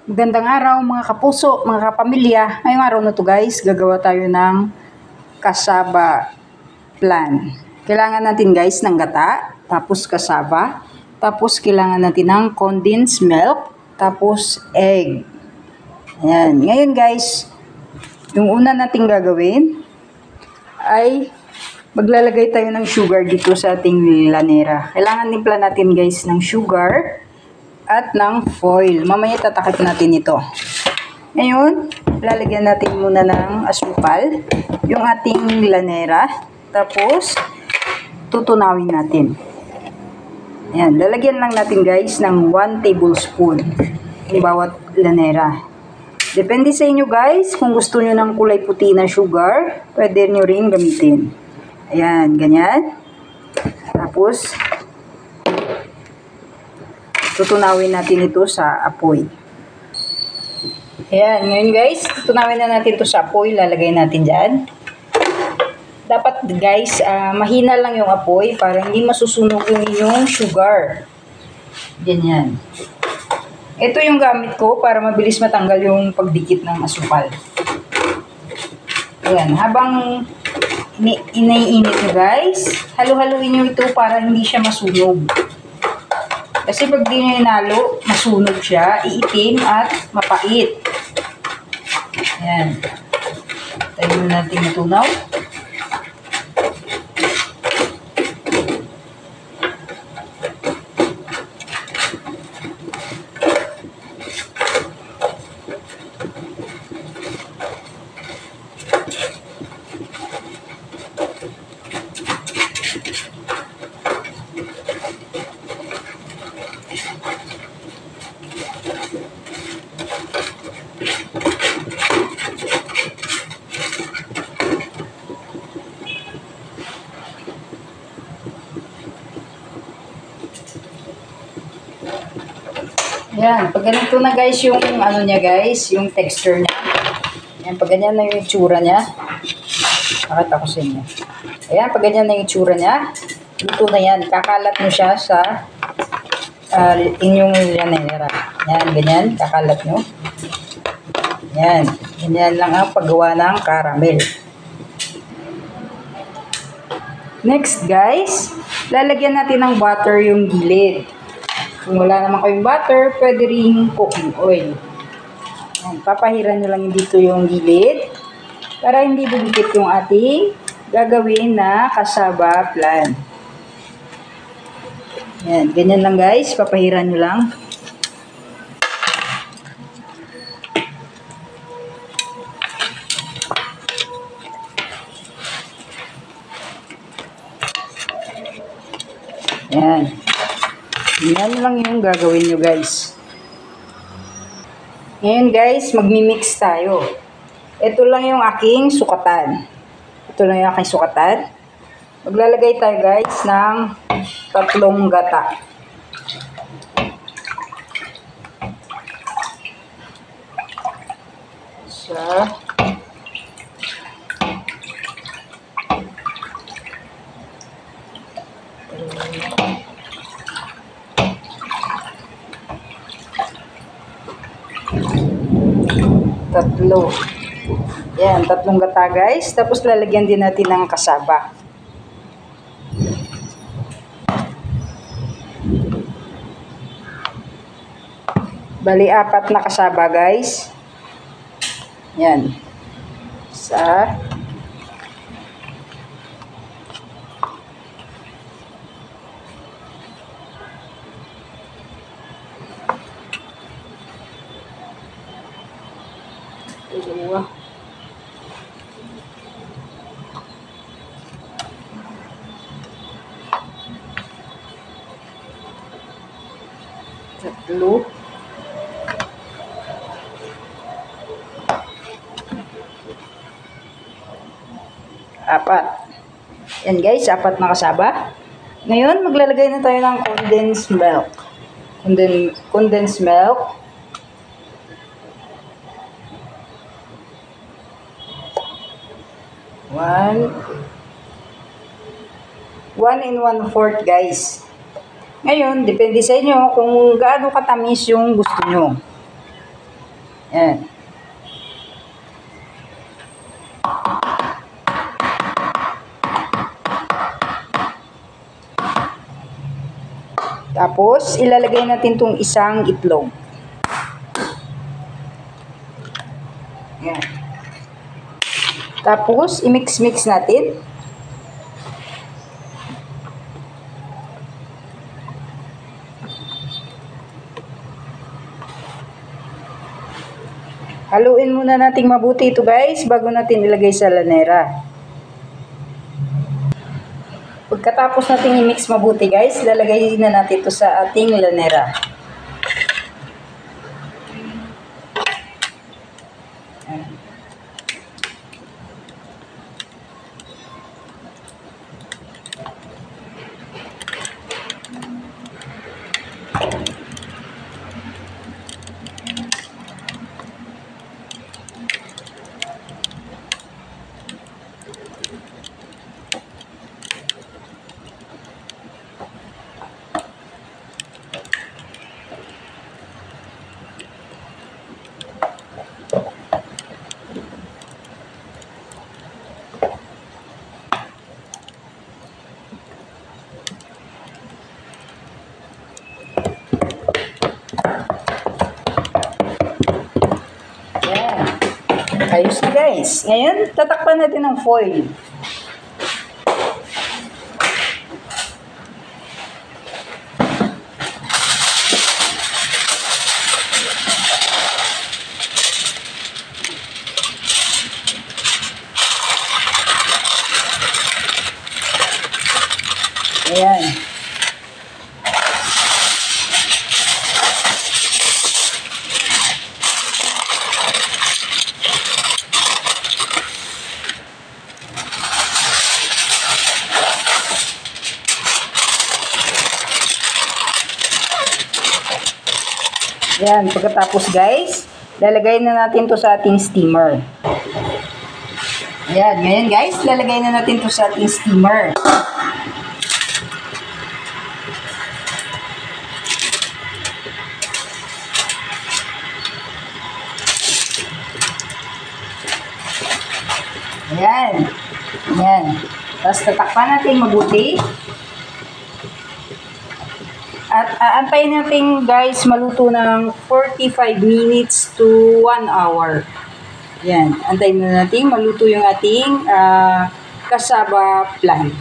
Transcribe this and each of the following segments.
Magandang araw mga kapuso, mga kapamilya. Ngayong araw na to guys, gagawa tayo ng cassava flan. Kailangan natin guys ng gata, tapos cassava, tapos kailangan natin ng condensed milk, tapos egg. Ayan. Ngayon guys, yung una nating gagawin ay maglalagay tayo ng sugar dito sa ating lanera. Kailangan timpla natin guys ng sugar at ng foil. Mamaya tatakip natin ito. Ngayon, lalagyan natin muna ng asukal yung ating lanera. Tapos, tutunawin natin. Ayan, lalagyan lang natin guys ng 1 tablespoon yung bawat lanera. Depende sa inyo guys, kung gusto nyo ng kulay puti na sugar, pwede nyo rin gamitin. Ayan, ganyan. Tapos, tutunawin natin ito sa apoy. Ayan, ngayon guys, tutunawin na natin ito sa apoy. Lalagay natin dyan. Dapat guys, mahina lang yung apoy para hindi masusunog yung inyong sugar. Ganyan. Ito yung gamit ko para mabilis matanggal yung pagdikit ng asukal. Ayan, habang iniinit nyo guys, halu-haluin nyo ito para hindi siya masunog. Kasi pag di nyo hinalo, masunog siya, iitim at mapait. Ayan. Tayo na natin matunaw. Yan, pag ganito na guys yung ano niya guys, yung texture niya. Yan, pag ganyan na yung itsura niya. Pakita ko sa inyo. Ayan, pag ganyan na yung itsura niya, luto na yan. Kakalat mo siya sa inyong lanera. Yan, ganyan, kakalat nyo. Yan, ganyan lang ang paggawa ng caramel. Next guys, lalagyan natin ng butter yung gilid. Kung wala naman kayong butter, pwede rin cooking oil. Ayan, papahiran nyo lang dito yung gilid para hindi bumikit yung ating gagawin na cassava flan. Ayan, ganyan lang guys, papahiran nyo lang. Ayan. Yan lang yung gagawin nyo guys. Ngayon guys, magmi-mix tayo. Ito lang yung aking sukatan. Ito lang yung aking sukatan. Maglalagay tayo guys ng 3 gata. Isa. Tatlo. Yan, 3 gata guys. Tapos lalagyan din natin ng cassava. Bali, 4 na cassava guys. Yan. Isa. Dalawa. Tatlo. 4. Yan guys, 4 na cassava. Ngayon, maglalagay na tayo ng condensed milk. Condensed milk. 1 and 1/4 guys. Ngayon, depende sa inyo kung gaano katamis yung gusto nyo. Yan. Tapos, ilalagay natin itong isang itlog. Yan. Tapos, i-mix-mix natin. Haluin muna nating mabuti ito guys, bago natin ilagay sa lanera. Pagkatapos natin i-mix mabuti guys, lalagay na natin ito sa ating lanera. Ayos na guys. Ngayon, tatakpan natin ng foil. Ayan. Yan, pagkatapos guys, lalagay na natin to sa ating steamer. Ayan, ngayon guys, lalagay na natin to sa ating steamer. Ayan. Ayan. Tapos tatakpan natin mabuti. At aantayin natin guys maluto ng 45 minutes to 1 hour. Yan. Antayin na natin maluto yung ating cassava plant.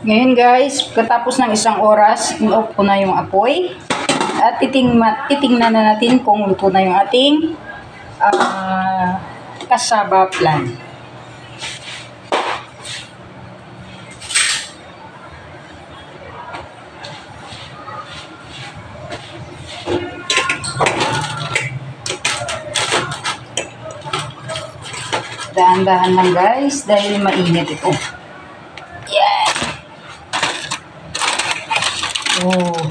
Ngayon guys, katapos ng 1 oras, in-off ko na yung apoy. At titingnan na natin kung luto na yung ating cassava plant. Dahan-dahan lang guys dahil mainit ito. Yan. Oh.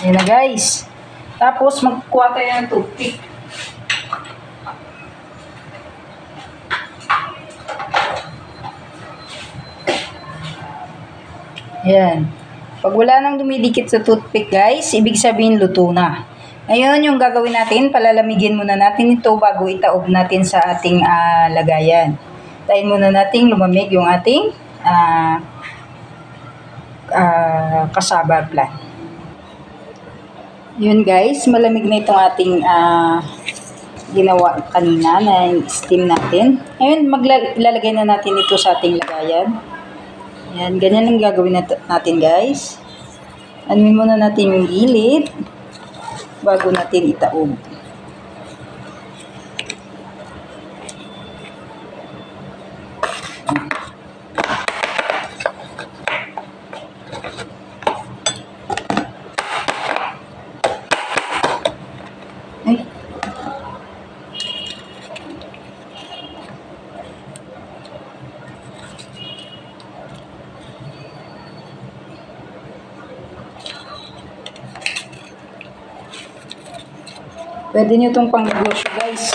Yan na guys. Tapos magkuha tayo ng toothpick. Yan. Pag wala nang dumidikit sa toothpick guys, ibig sabihin luto na. Ngayon, yung gagawin natin, palalamigin muna natin ito bago itaob natin sa ating lagayan. Tayin muna natin lumamig yung ating cassava plant. Yun guys, malamig na itong ating ginawa kanina na steam natin. Ngayon, ilalagay na natin ito sa ating lagayan. Yan, ganyan lang gagawin natin guys. Anuin muna natin yung gilid bago natin itaob. Ay. Pwede nyo itong pang-negosyo guys.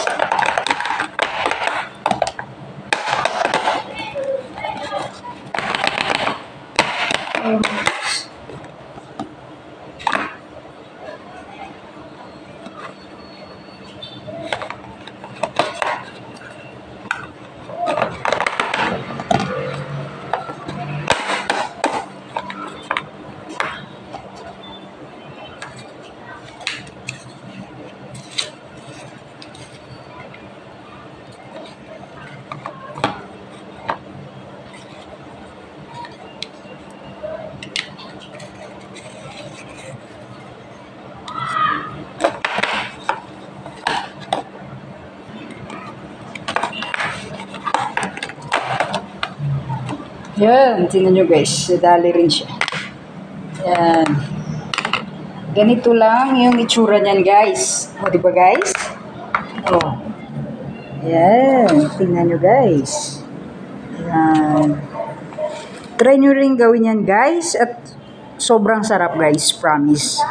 Yan, tingnan nyo guys, dali rin siya. Yan. Ganito lang yung itsura niyan guys. O, diba guys? O. Yan, tingnan nyo guys. Yan. Try nyo rin gawin yan guys at sobrang sarap guys, promise.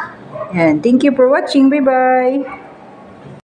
Yan, thank you for watching. Bye-bye.